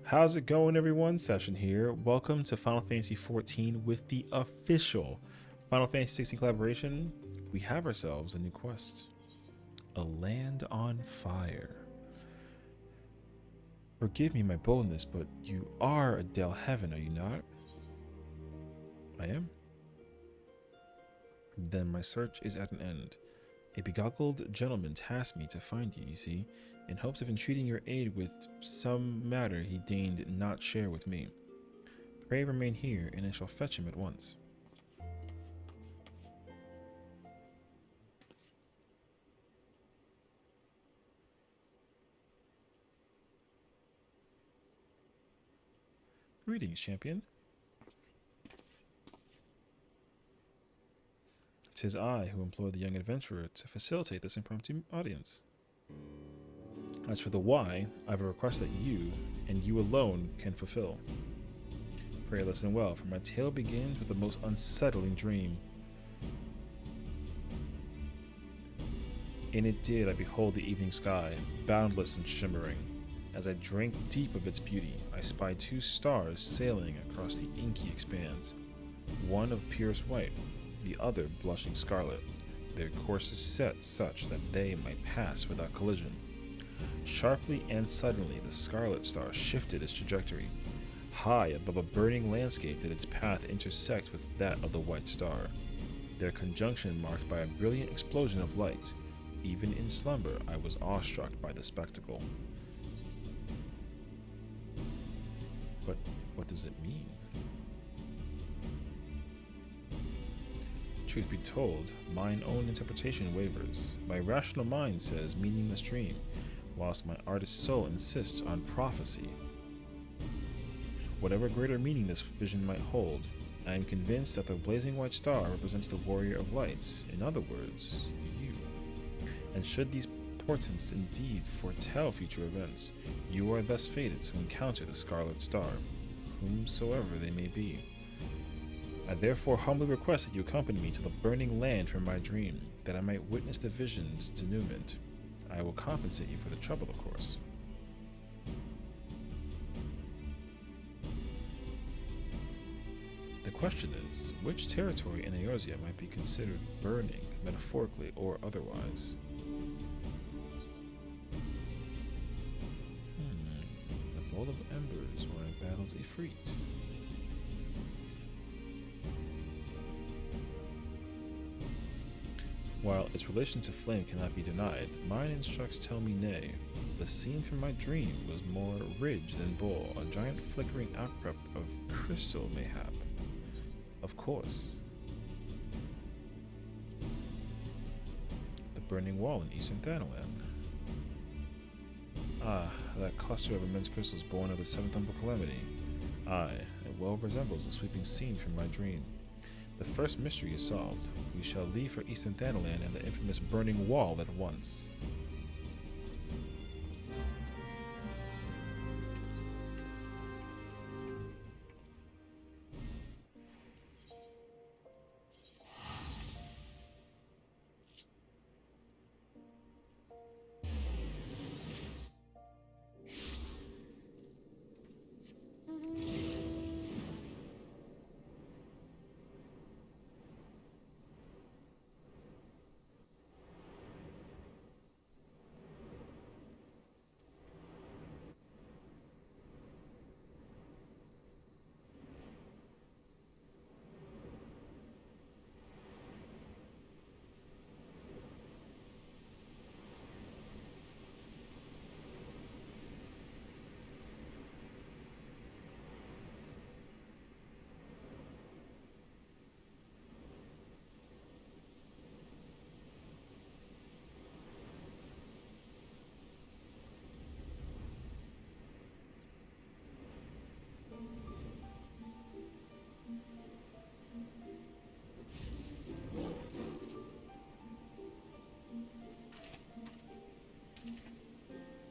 How's it going, everyone? Session here. Welcome to Final Fantasy XIV with the official Final Fantasy XVI collaboration. We have ourselves a new quest, a land on fire. Forgive me my boldness, but you are Adele Heaven, are you not? I am. Then my search is at an end. A begoggled gentleman tasked me to find you see, in hopes of entreating your aid with some matter he deigned not share with me. Pray remain here, and I shall fetch him at once. Greetings, champion. 'Tis I who employed the young adventurer to facilitate this impromptu audience. As for the why, I have a request that you, and you alone, can fulfill. Pray listen well, for my tale begins with the most unsettling dream. In it did I behold the evening sky, boundless and shimmering. As I drank deep of its beauty, I spied two stars sailing across the inky expanse, one of purest white, the other blushing scarlet, their courses set such that they might pass without collision. Sharply and suddenly the scarlet star shifted its trajectory. High above a burning landscape did its path intersect with that of the white star, their conjunction marked by a brilliant explosion of light. Even in slumber, I was awestruck by the spectacle. But what does it mean? Truth be told, mine own interpretation wavers. My rational mind says meaningless dream, whilst my artist soul insists on prophecy. Whatever greater meaning this vision might hold, I am convinced that the blazing white star represents the warrior of lights, in other words, you. And should these portents indeed foretell future events, you are thus fated to encounter the scarlet star, whomsoever they may be. I therefore humbly request that you accompany me to the burning land from my dream, that I might witness the vision's denouement. I will compensate you for the trouble, of course. The question is, which territory in Eorzea might be considered burning, metaphorically or otherwise? The Vault of Embers, where I battled Ifrit. While its relation to flame cannot be denied, mine instructs tell me nay. The scene from my dream was more ridge than bowl, a giant flickering outcrop of crystal mayhap. Of course. The burning wall in eastern Thanalan. Ah, that cluster of immense crystals born of the seventh Umber calamity. Aye, it well resembles the sweeping scene from my dream. The first mystery is solved. We shall leave for eastern Thanalan and the infamous burning wall at once.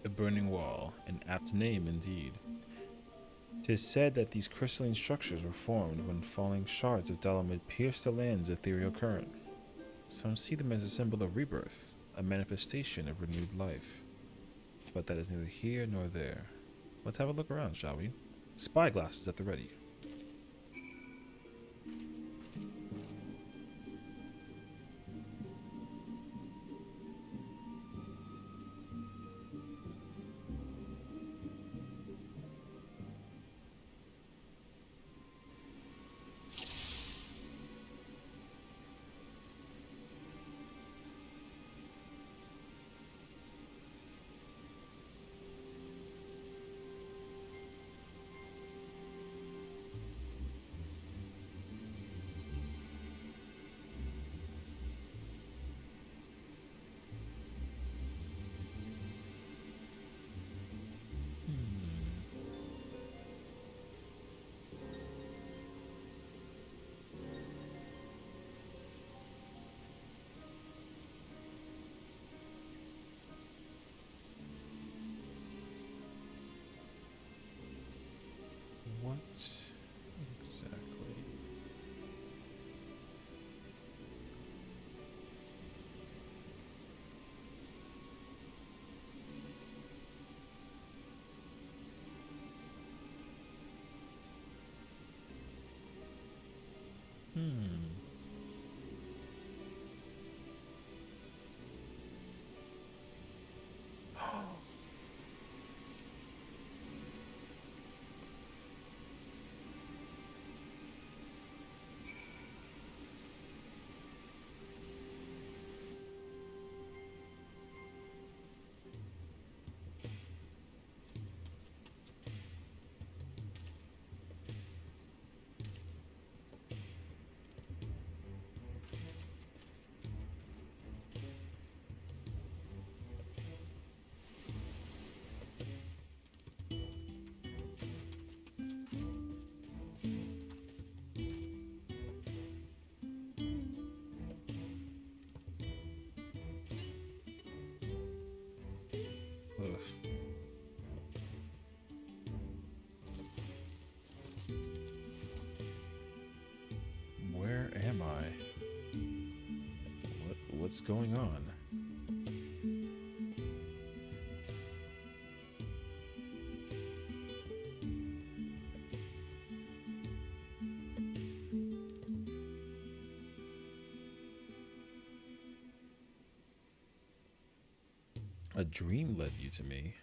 The Burning Wall, an apt name indeed. 'Tis said that these crystalline structures were formed when falling shards of Dalamid pierced the land's ethereal current. Some see them as a symbol of rebirth, a manifestation of renewed life. But that is neither here nor there. Let's have a look around, shall we? Spyglasses at the ready. What exactly? Hmm. Ugh. Where am I? What's going on? A dream led you to me.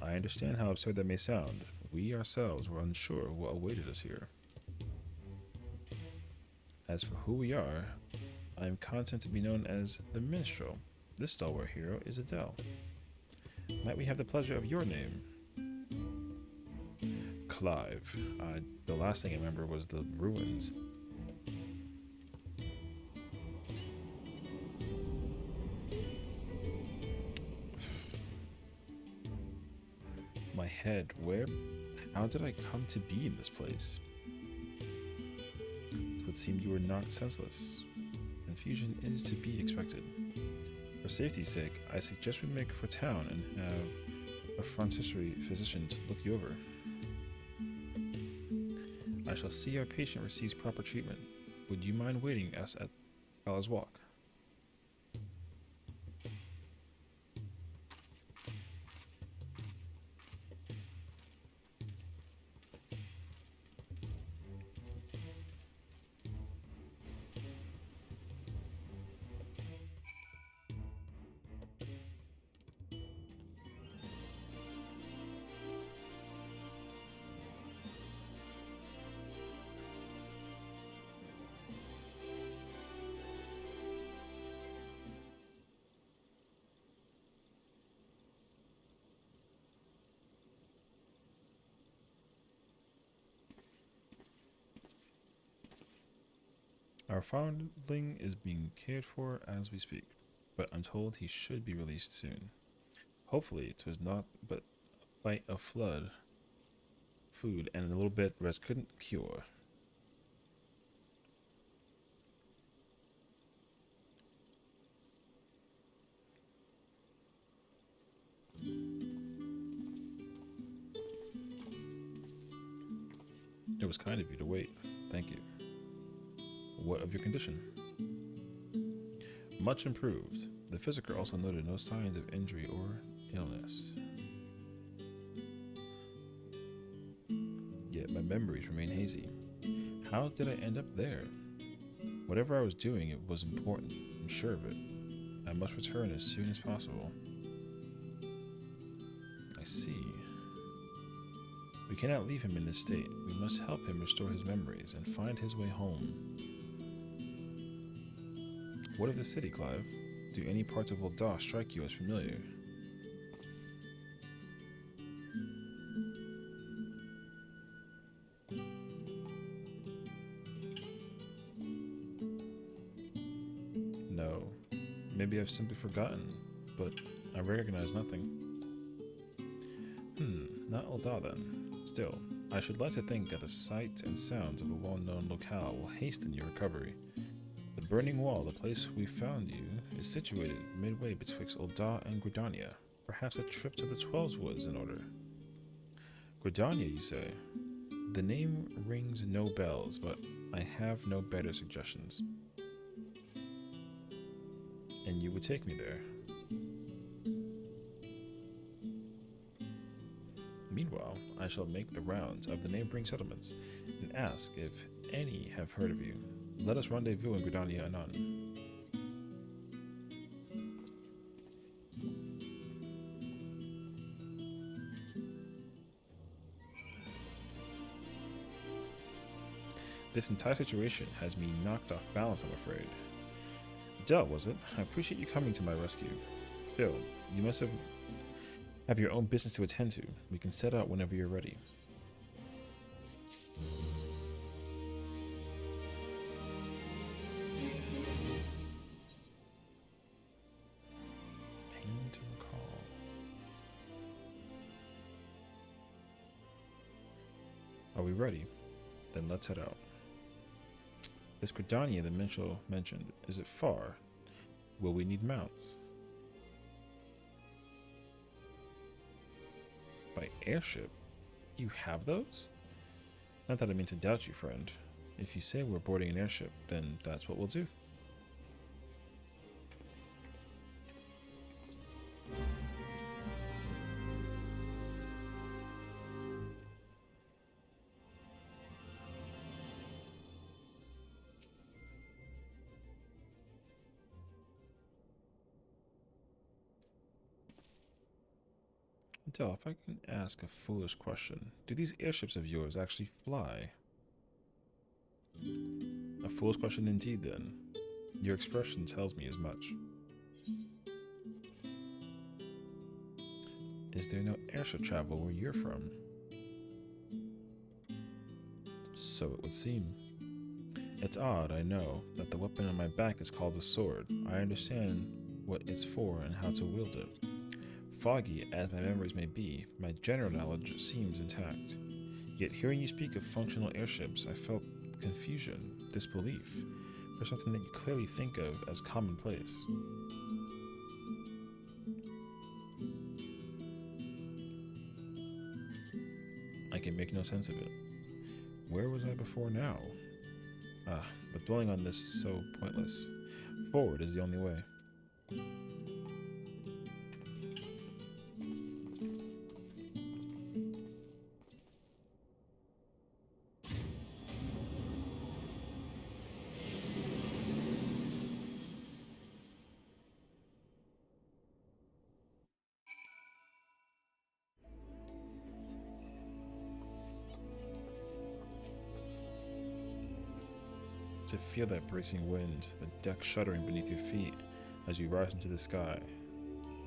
I understand how absurd that may sound. We ourselves were unsure what awaited us here. As for who we are, I am content to be known as the Minstrel. This stalwart hero is Adele. Might we have the pleasure of your name? Clive. The last thing I remember was the ruins. My head, where? How did I come to be in this place? It would seem you were knocked senseless. Confusion is to be expected. For safety's sake, I suggest we make for town and have a frontispiary physician to look you over. I shall see our patient receives proper treatment. Would you mind waiting us at Scholar's Walk? Our foundling is being cared for as we speak, but I'm told he should be released soon. Hopefully, 'twas not but a bite of flood, food, and a little bit rest couldn't cure. It was kind of you to wait. Thank you. What of your condition? Much improved. The physiker also noted no signs of injury or illness. yet my memories remain hazy. How did I end up there? Whatever I was doing, it was important. I'm sure of it. I must return as soon as possible. I see. We cannot leave him in this state. We must help him restore his memories and find his way home. What of the city, Clive? Do any parts of Ul'dah strike you as familiar? No. Maybe I've simply forgotten, but I recognize nothing. Not Ul'dah then. Still, I should like to think that the sights and sounds of a well-known locale will hasten your recovery. The Burning Wall, the place we found you, is situated midway betwixt Ul'dah and Gridania. Perhaps a trip to the 12's Woods in order. Gridania, you say? The name rings no bells, but I have no better suggestions. And you would take me there. Meanwhile, I shall make the rounds of the neighboring settlements and ask if any have heard of you. Let us rendezvous in Gridania anon. This entire situation has me knocked off balance, I'm afraid. Adele, was it? I appreciate you coming to my rescue. Still, you must have your own business to attend to. We can set out whenever you're ready. Pain to recall. Are we ready? Then let's head out. This Gridania the Minstrel mentioned, is it far? Will we need mounts? By airship? You have those? Not that I mean to doubt you, friend. If you say we're boarding an airship, then that's what we'll do. Adele, if I can ask a foolish question, do these airships of yours actually fly? A foolish question indeed, then. Your expression tells me as much. Is there no airship travel where you're from? So it would seem. It's odd, I know, that the weapon on my back is called a sword. I understand what it's for and how to wield it. Foggy as my memories may be, my general knowledge seems intact. Yet hearing you speak of functional airships, I felt confusion, disbelief, for something that you clearly think of as commonplace. I can make no sense of it. Where was I before now? But dwelling on this is so pointless. Forward is the only way. To feel that bracing wind, the deck shuddering beneath your feet as you rise into the sky.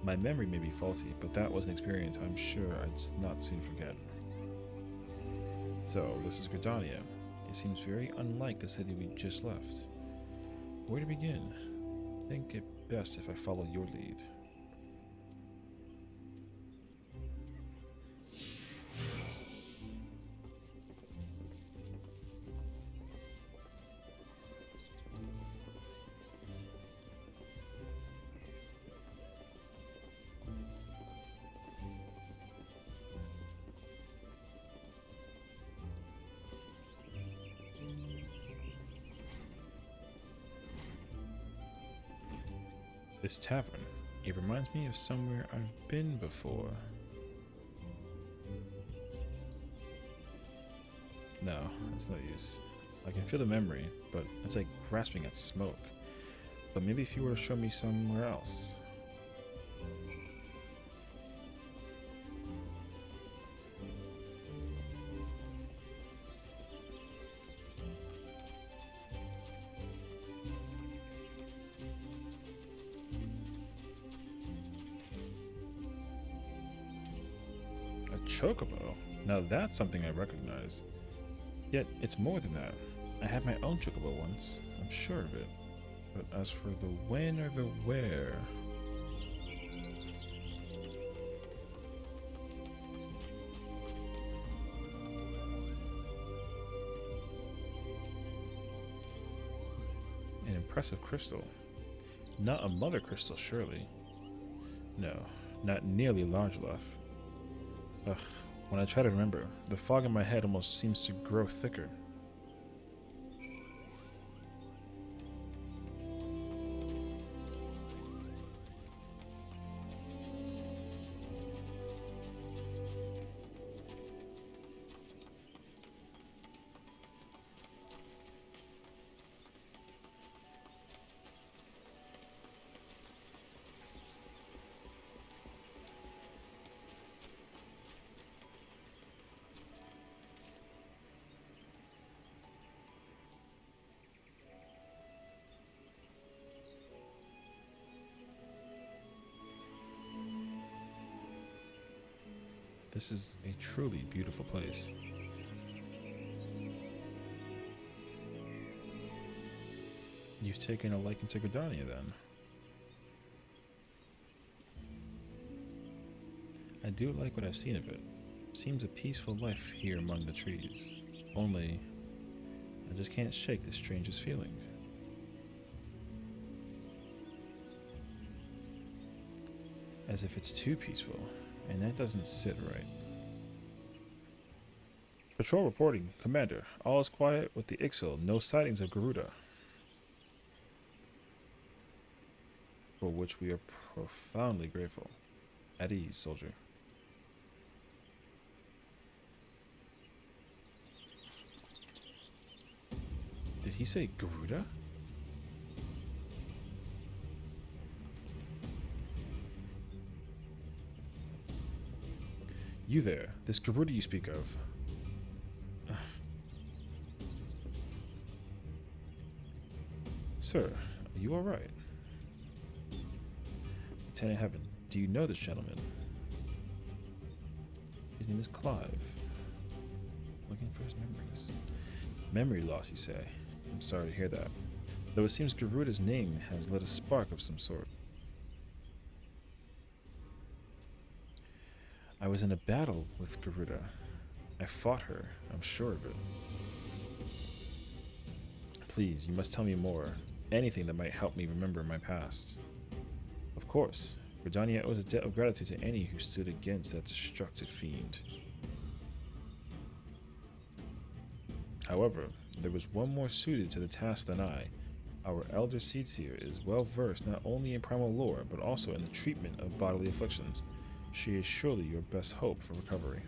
My memory may be faulty, but that was an experience I'm sure I'd not soon forget. So, this is Gridania. It seems very unlike the city we just left. Where to begin? I think it best if I follow your lead. This tavern, it reminds me of somewhere I've been before. No, it's no use. I can feel the memory, but it's like grasping at smoke. But maybe if you were to show me somewhere else. A chocobo? Now that's something I recognize. Yet it's more than that. I had my own chocobo once, I'm sure of it. But as for the when or the where... An impressive crystal. Not a mother crystal, surely. No, not nearly large enough. Ugh, when I try to remember, the fog in my head almost seems to grow thicker. This is a truly beautiful place. You've taken a liking to Gridania, then. I do like what I've seen of it. Seems a peaceful life here among the trees. Only, I just can't shake the strangest feeling. As if it's too peaceful, and that doesn't sit right. Patrol reporting. Commander, all is quiet with the Ixil. No sightings of Garuda. For which we are profoundly grateful. At ease, soldier. Did he say Garuda? You there, this Garuda you speak of. Sir, are you alright? Lieutenant Heaven, do you know this gentleman? His name is Clive. Looking for his memories. Memory loss, you say? I'm sorry to hear that. Though it seems Garuda's name has lit a spark of some sort. I was in a battle with Garuda. I fought her, I'm sure of it. Please, you must tell me more. Anything that might help me remember my past. Of course, Gridania owes a debt of gratitude to any who stood against that destructive fiend. However, there was one more suited to the task than I. Our elder Sessiion is well versed not only in primal lore, but also in the treatment of bodily afflictions. She is surely your best hope for recovery.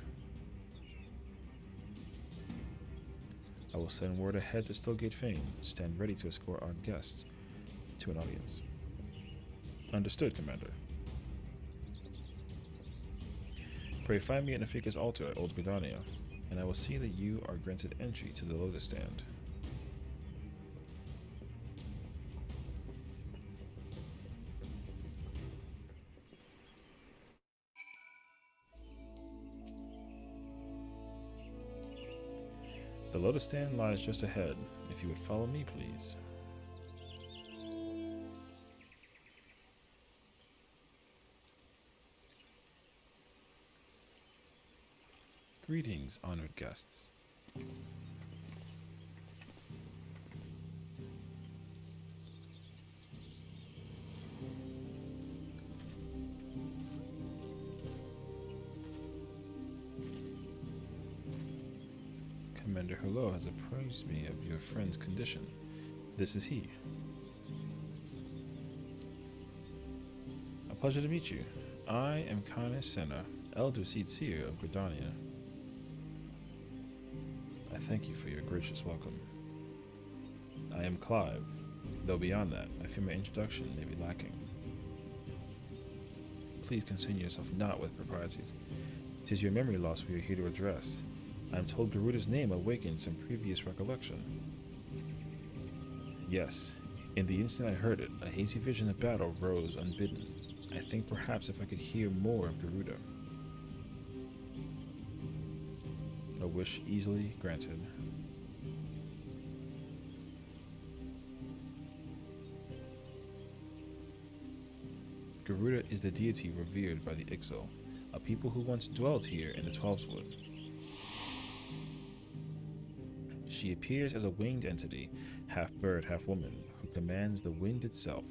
I will send word ahead to Stillgate Fane. Stand ready to escort our guests to an audience. Understood, Commander. Pray find me at Nafika's altar at Old Gridania, and I will see that you are granted entry to the Lotus Stand. The Lotus Stand lies just ahead. If you would follow me, please. Greetings, honored guests. Commander Hulot has apprised me of your friend's condition. This is he. A pleasure to meet you. I am Kane Senna, Elder Sessiion of Gridania. I thank you for your gracious welcome. I am Clive, though beyond that, I fear my introduction may be lacking. Please concern yourself not with proprieties. 'Tis your memory loss we are here to address. I am told Garuda's name awakened some previous recollection. Yes, in the instant I heard it, a hazy vision of battle rose unbidden. I think perhaps if I could hear more of Garuda. A wish easily granted. Garuda is the deity revered by the Ixal, a people who once dwelt here in the Twelveswood. She appears as a winged entity, half bird, half woman, who commands the wind itself.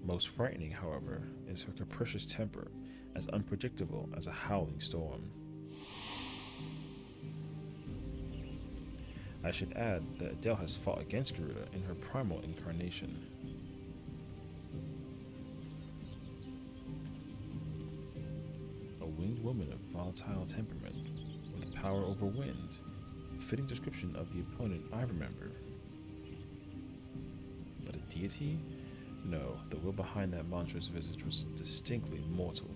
Most frightening, however, is her capricious temper, as unpredictable as a howling storm. I should add that Adele has fought against Garuda in her primal incarnation. A winged woman of volatile temperament, with power over wind, a fitting description of the opponent I remember. But a deity? No, the will behind that monstrous visage was distinctly mortal.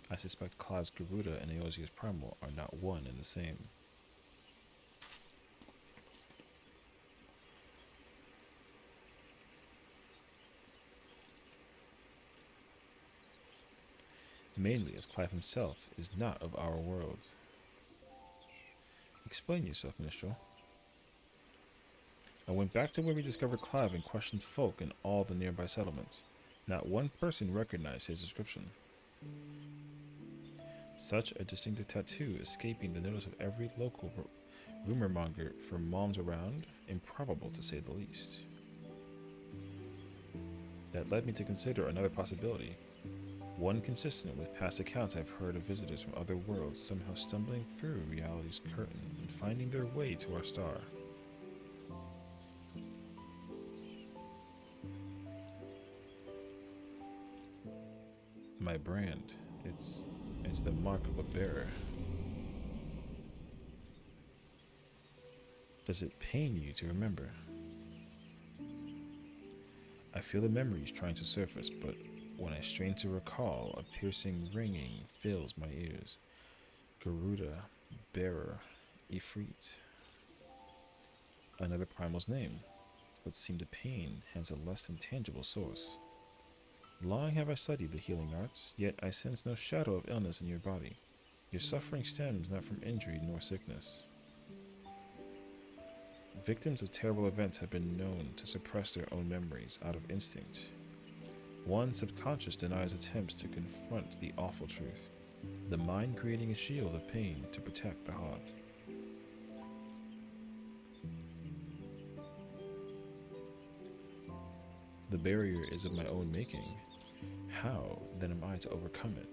I suspect Clive's Garuda and Eosia's Primal are not one and the same. Mainly as Clive himself is not of our world. Explain yourself, Minstrel. I went back to where we discovered Clive and questioned folk in all the nearby settlements. Not one person recognized his description. Such a distinctive tattoo escaping the notice of every local rumor monger for moms around, improbable to say the least. That led me to consider another possibility, one consistent with past accounts I've heard of visitors from other worlds somehow stumbling through reality's curtain and finding their way to our star. My brand, it's the mark of a bearer. Does it pain you to remember? I feel the memories trying to surface, but when I strain to recall, a piercing ringing fills my ears. Garuda, bearer, Ifrit. Another primal's name. What seemed a pain has a less than tangible source. Long have I studied the healing arts, yet I sense no shadow of illness in your body. Your suffering stems not from injury nor sickness. Victims of terrible events have been known to suppress their own memories out of instinct. One's subconscious denies attempts to confront the awful truth, the mind creating a shield of pain to protect the heart. The barrier is of my own making. How, then, am I to overcome it?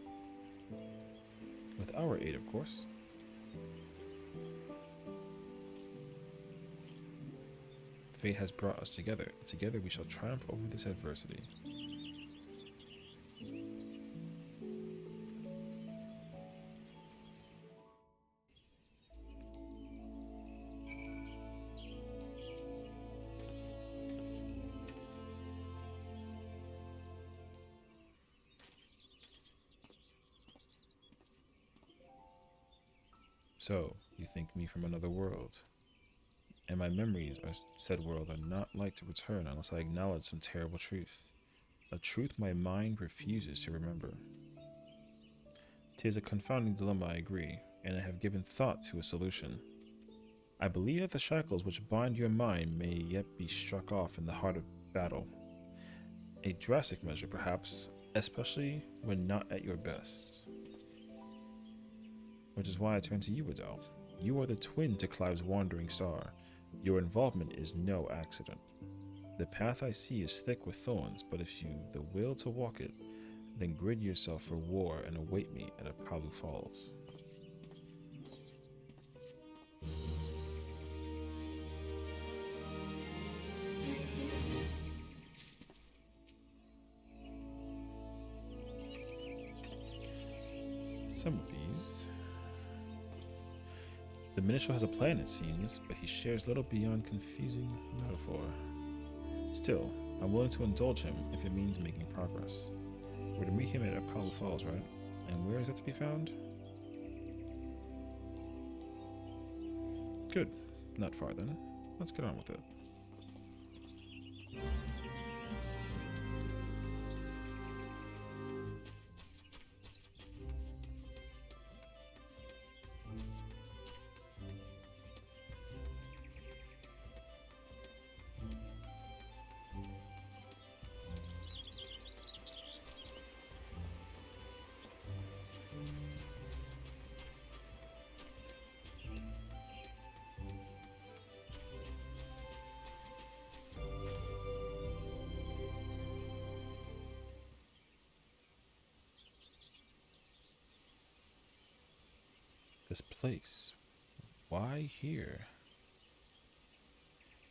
With our aid, of course. Fate has brought us together, and together we shall triumph over this adversity. So, you think me from another world, and my memories of said world are not like to return unless I acknowledge some terrible truth, a truth my mind refuses to remember. 'Tis a confounding dilemma, I agree, and I have given thought to a solution. I believe that the shackles which bind your mind may yet be struck off in the heart of battle. A drastic measure, perhaps, especially when not at your best. Which is why I turn to you, Adele. You are the twin to Clive's wandering star. Your involvement is no accident. The path I see is thick with thorns, but if you've the will to walk it, then grid yourself for war and await me at Apollo Falls. Some of these. The minstrel has a plan, it seems, but he shares little beyond confusing metaphor. Still, I'm willing to indulge him if it means making progress. We're to meet him at Apollo Falls, right? And where is that to be found? Good. Not far then. Let's get on with it. This place. Why here?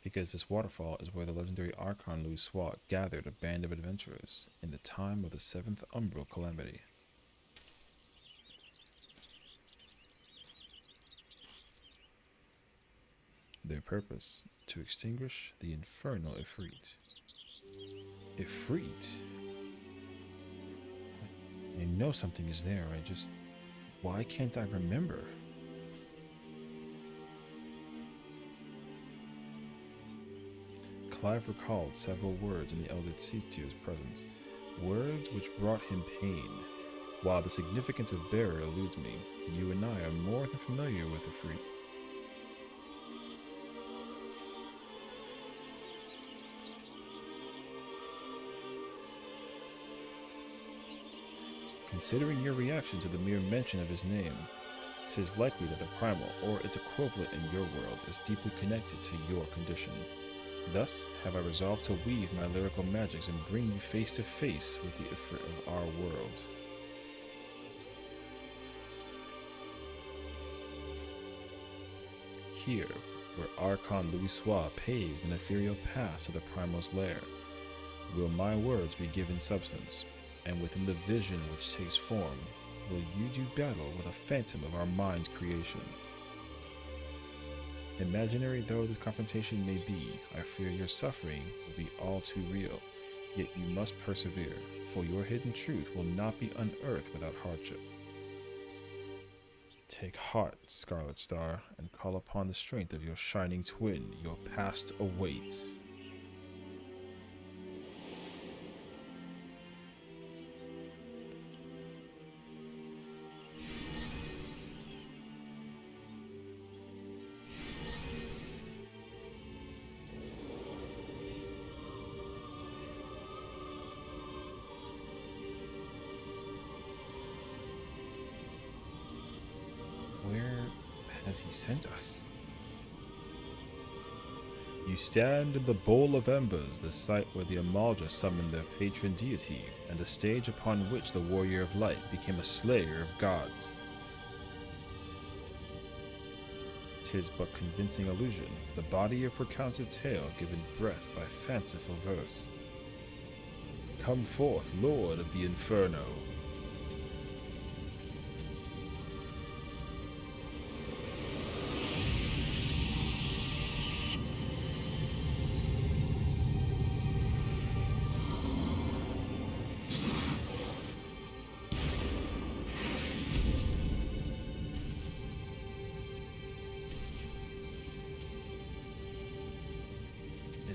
Because this waterfall is where the legendary Archon Louis Swat gathered a band of adventurers in the time of the 7th Umbral Calamity. Their purpose, to extinguish the infernal Ifrit. Ifrit? I know something is there, why can't I remember? Clive recalled several words in the elder Tsi'tu's presence, words which brought him pain. While the significance of bearer eludes me, you and I are more than familiar with Ifrit. Considering your reaction to the mere mention of his name, 'tis likely that the primal, or its equivalent in your world, is deeply connected to your condition. Thus have I resolved to weave my lyrical magics and bring you face to face with the Ifrit of our world. Here, where Archon Louis Swat paved an ethereal path to the primal's lair, will my words be given substance, and within the vision which takes form, will you do battle with a phantom of our mind's creation. Imaginary though this confrontation may be, I fear your suffering will be all too real, yet you must persevere, for your hidden truth will not be unearthed without hardship. Take heart, Scarlet Star, and call upon the strength of your shining twin. Your past awaits. Where has he sent us? You stand in the Bowl of Embers, the site where the Amalja summoned their patron deity, and the stage upon which the Warrior of Light became a slayer of gods. 'Tis but convincing illusion, the body of recounted tale given breath by fanciful verse. Come forth, Lord of the Inferno.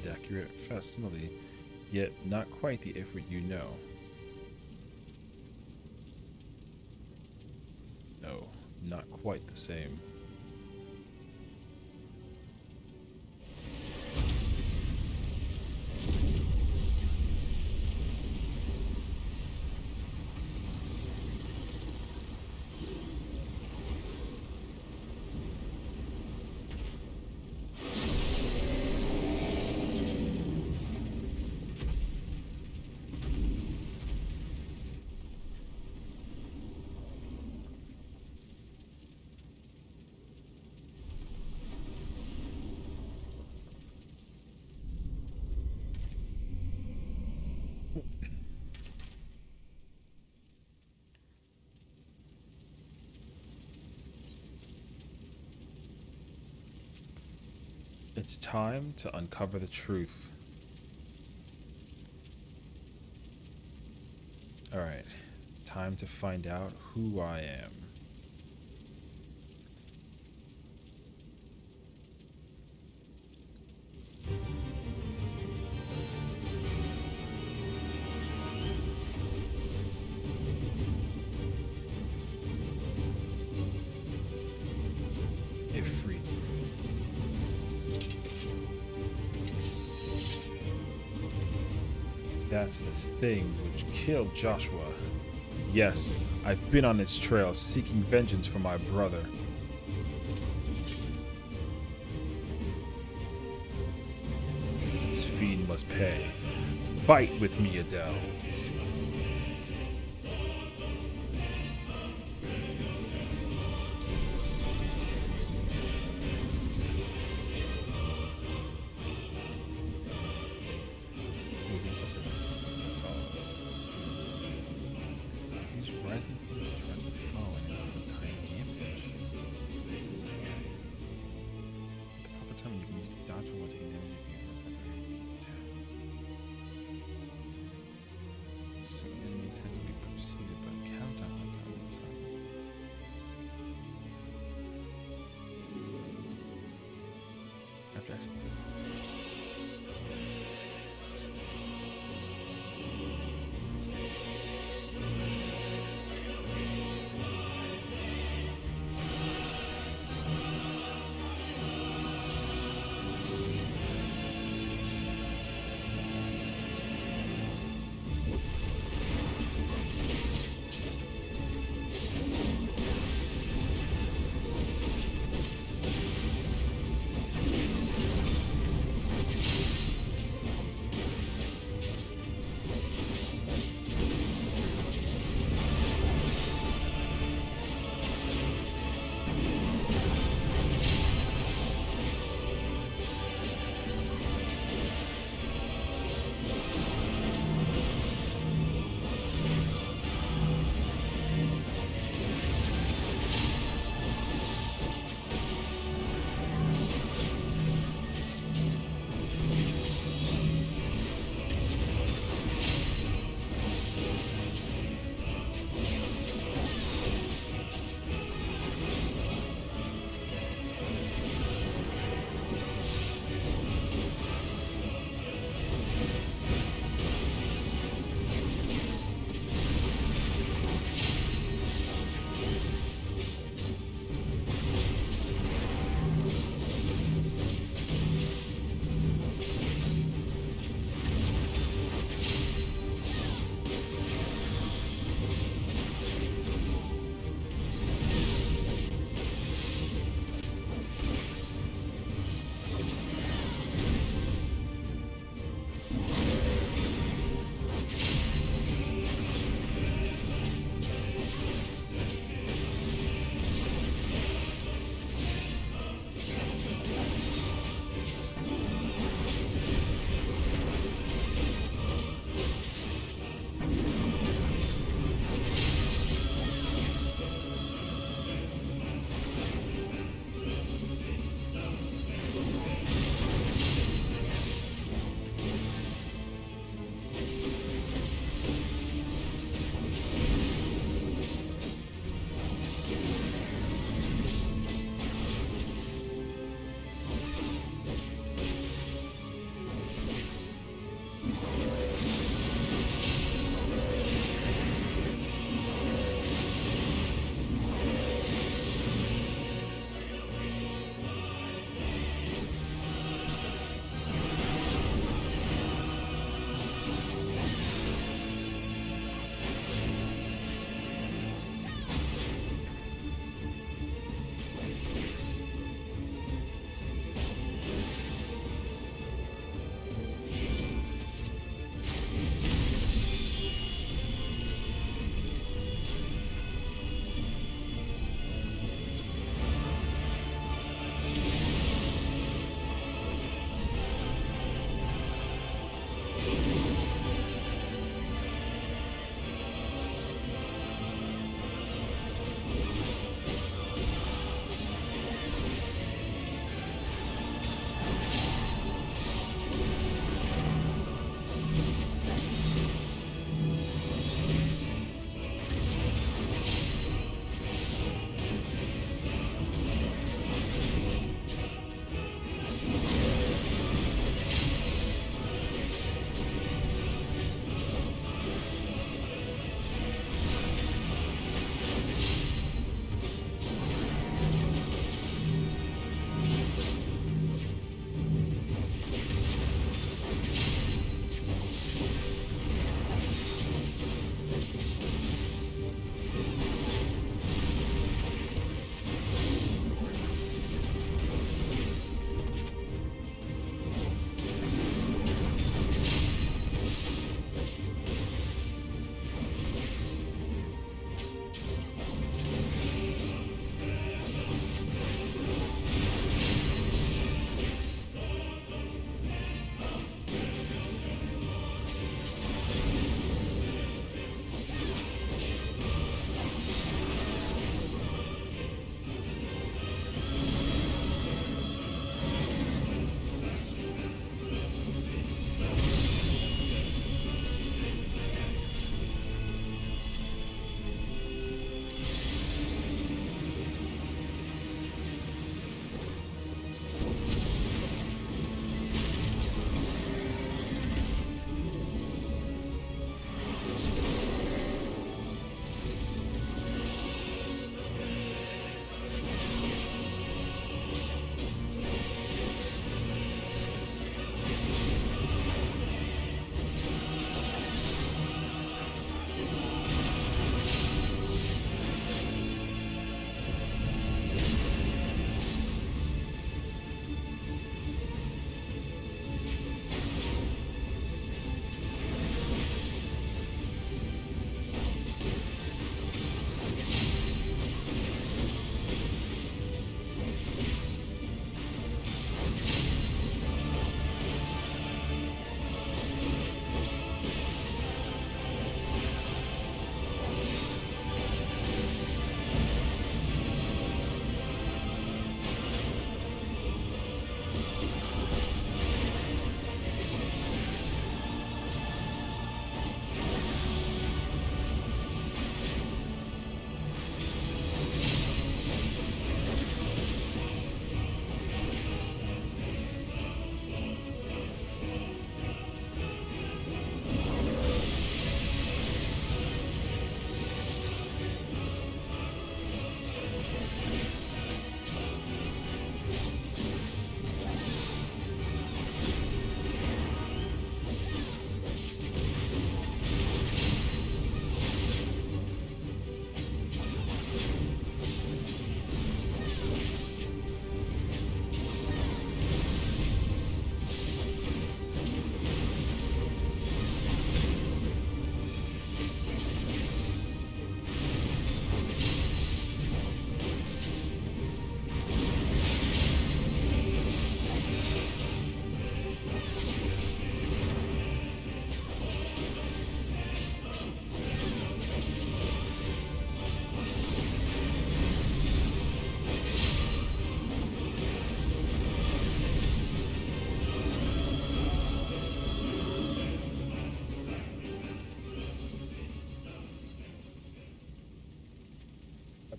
Inaccurate facsimile, yet not quite the Ifrit you know. No, not quite the same. It's time to uncover the truth. Alright, time to find out who I am. Ifrit. That's the thing which killed Joshua. Yes, I've been on its trail seeking vengeance for my brother. This fiend must pay. Fight with me, Adele. Rising from the drives of falling and for time damage. At the proper time, you can use the dodge while taking damage if you remember attacks. Certain enemy attacks will be preceded by a countdown like on the side moves. After executing.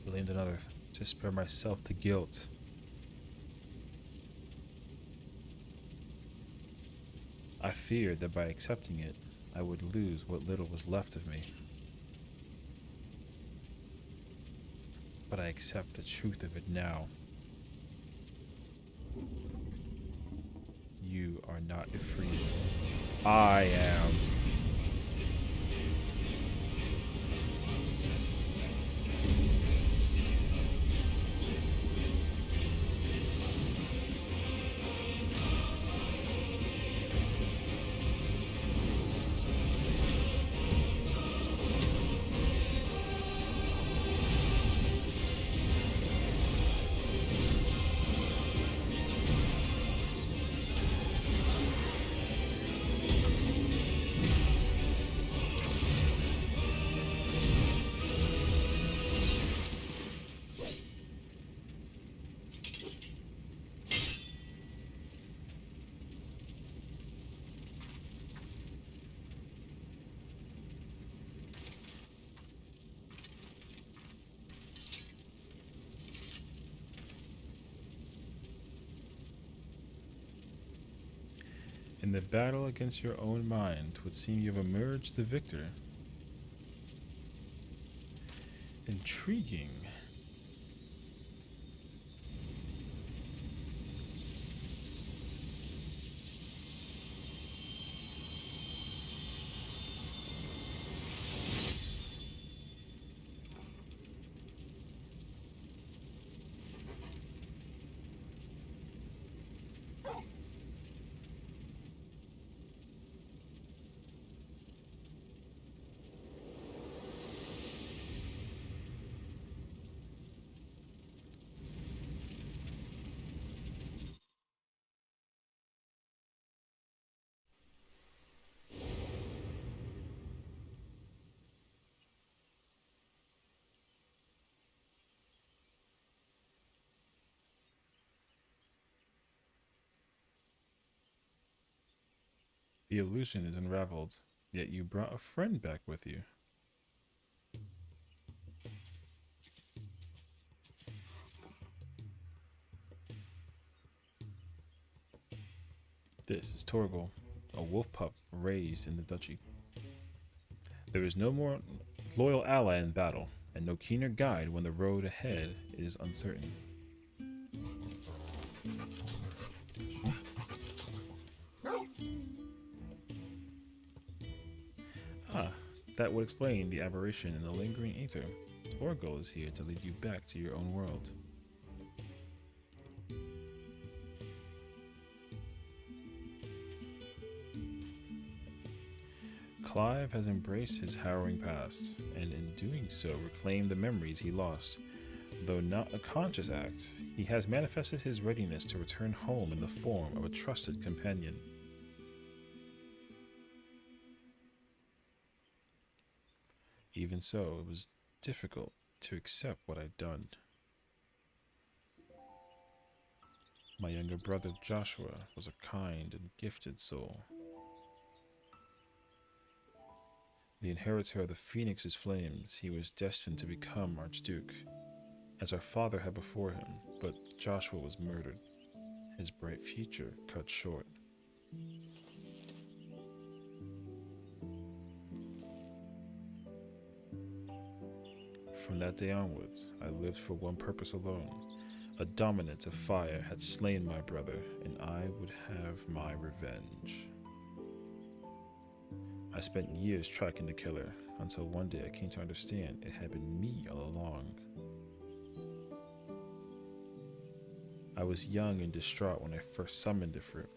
blamed another to spare myself the guilt. I feared that by accepting it, I would lose what little was left of me. But I accept the truth of it now. You are not Ifrit. I am. In the battle against your own mind, 'twould seem you have emerged the victor. Intriguing. The illusion is unraveled, yet you brought a friend back with you. This is Torgal, a wolf pup raised in the duchy. There is no more loyal ally in battle, and no keener guide when the road ahead is uncertain. Ah, that would explain the aberration in the lingering aether. Torgal is here to lead you back to your own world. Clive has embraced his harrowing past, and in doing so reclaimed the memories he lost. Though not a conscious act, he has manifested his readiness to return home in the form of a trusted companion. Even so, it was difficult to accept what I'd done. My younger brother Joshua was a kind and gifted soul, the inheritor of the Phoenix's flames. He was destined to become Archduke, as our father had before him, but Joshua was murdered, his bright future cut short. From that day onwards, I lived for one purpose alone. A dominant of fire had slain my brother, and I would have my revenge. I spent years tracking the killer, until one day I came to understand it had been me all along. I was young and distraught when I first summoned Ifrit.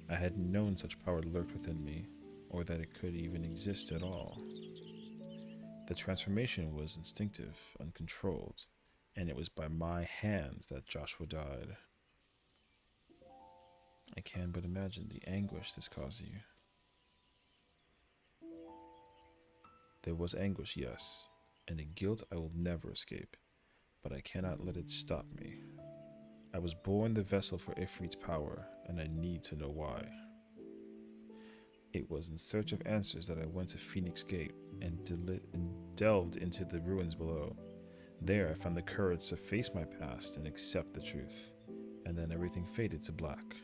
I hadn't known such power lurked within me, or that it could even exist at all. The transformation was instinctive, uncontrolled, and it was by my hands that Joshua died. I can but imagine the anguish this caused you. There was anguish, yes, and a guilt I will never escape, but I cannot let it stop me. I was born the vessel for Ifrit's power, and I need to know why. It was in search of answers that I went to Phoenix Gate and delved into the ruins below. There, I found the courage to face my past and accept the truth, and then everything faded to black.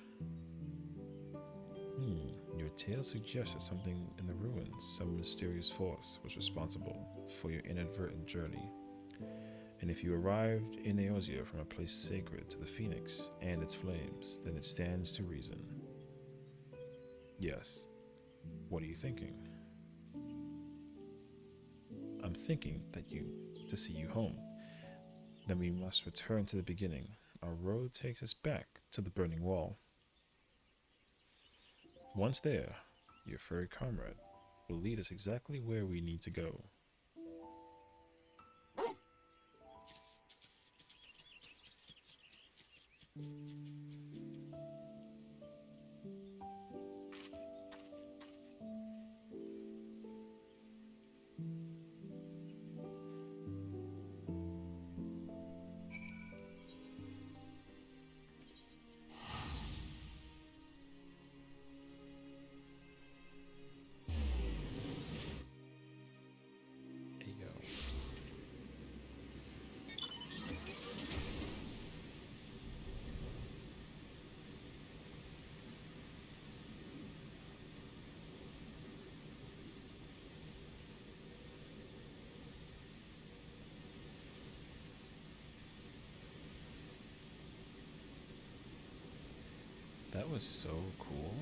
Your tale suggested something in the ruins, some mysterious force was responsible for your inadvertent journey. And if you arrived in Eosia from a place sacred to the Phoenix and its flames, then it stands to reason. Yes. What are you thinking? I'm thinking to see you home. Then we must return to the beginning. Our road takes us back to the burning wall. Once there, your furry comrade will lead us exactly where we need to go. Ayo. That was so cool.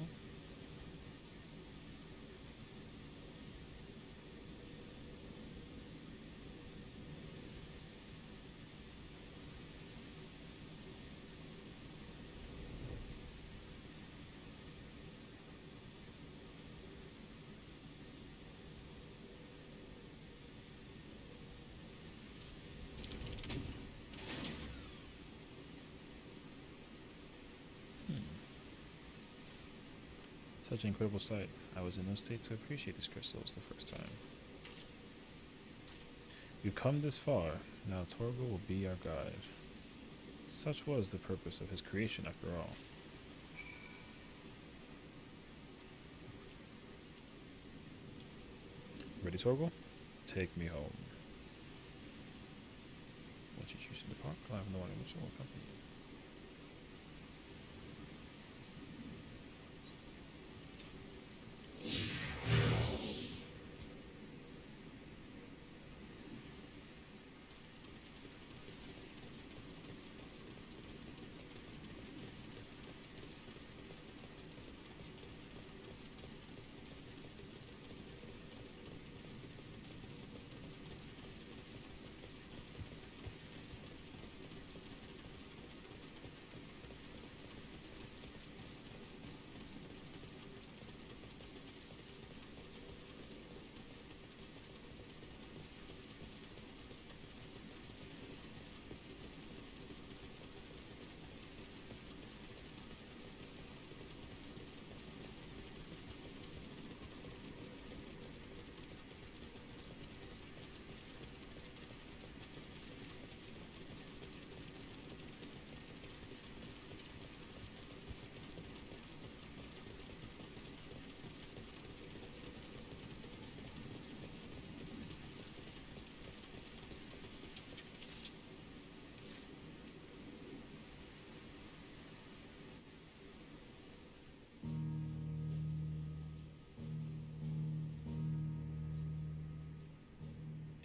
Such an incredible sight. I was in no state to appreciate these crystals the first time. We've come this far, now Torgal will be our guide. Such was the purpose of his creation after all. Ready, Torgal? Take me home. Once you choose to depart, I'll have no one which will accompany you.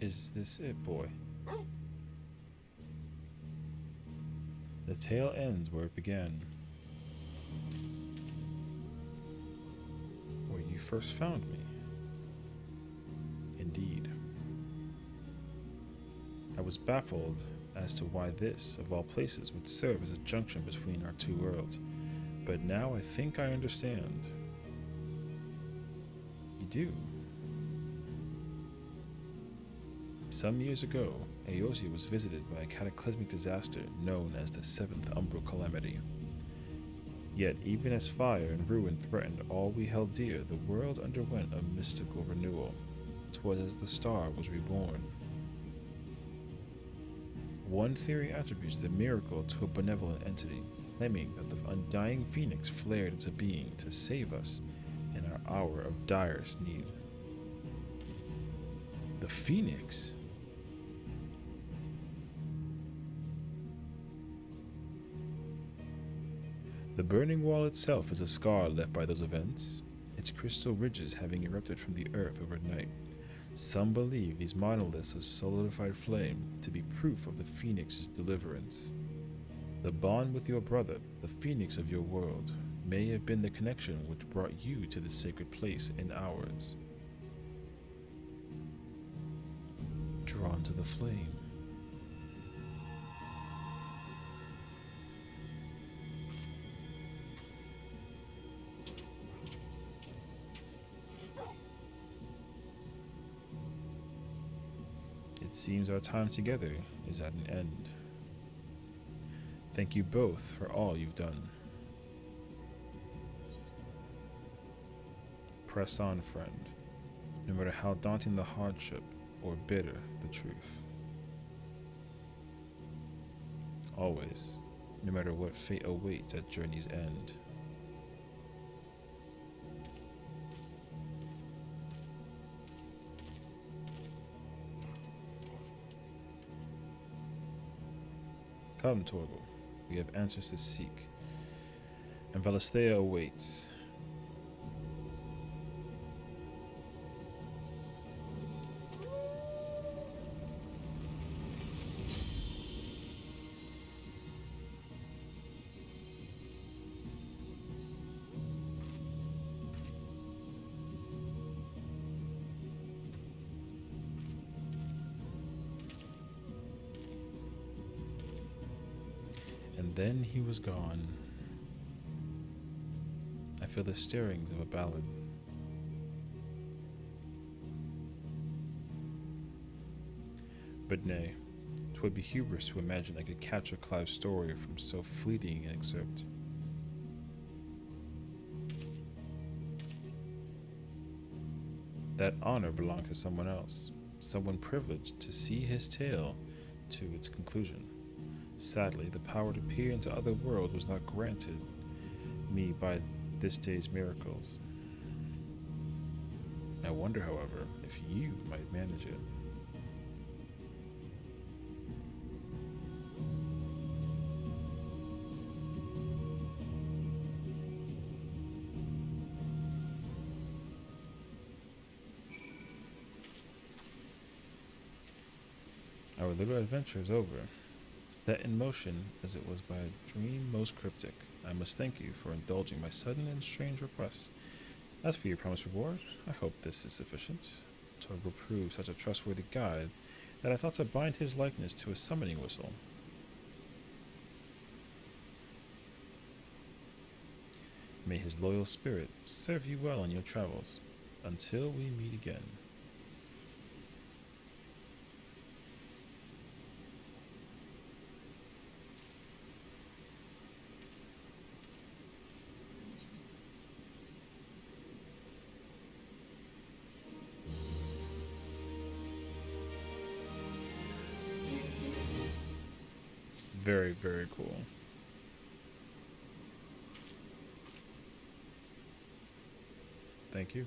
Is this it, boy? The tale ends where it began. Where you first found me. Indeed. I was baffled as to why this, of all places, would serve as a junction between our two worlds, but now I think I understand. You do. Some years ago, Eosia was visited by a cataclysmic disaster known as the Seventh Umbral Calamity. Yet, even as fire and ruin threatened all we held dear, the world underwent a mystical renewal. 'Twas as the star was reborn. One theory attributes the miracle to a benevolent entity, claiming that the undying phoenix flared into being to save us in our hour of direst need. The phoenix? The burning wall itself is a scar left by those events, its crystal ridges having erupted from the earth overnight. Some believe these monoliths of solidified flame to be proof of the Phoenix's deliverance. The bond with your brother, the Phoenix of your world, may have been the connection which brought you to the sacred place in ours. Drawn to the flame. It seems our time together is at an end. Thank you both for all you've done. Press on, friend, no matter how daunting the hardship or bitter the truth. Always, no matter what fate awaits at journey's end. Come, Torgal, we have answers to seek, and Valisthea awaits. And then he was gone. I feel the stirrings of a ballad. But nay, 'twould be hubris to imagine I could capture Clive's story from so fleeting an excerpt. That honor belonged to someone else, someone privileged to see his tale to its conclusion. Sadly, the power to peer into other worlds was not granted me by this day's miracles. I wonder, however, if you might manage it. Our little adventure is over. Set in motion as it was by a dream most cryptic, I must thank you for indulging my sudden and strange request. As for your promised reward, I hope this is sufficient. Torgal proved such a trustworthy guide that I thought to bind his likeness to a summoning whistle. May his loyal spirit serve you well in your travels, until we meet again. Very, very cool. Thank you.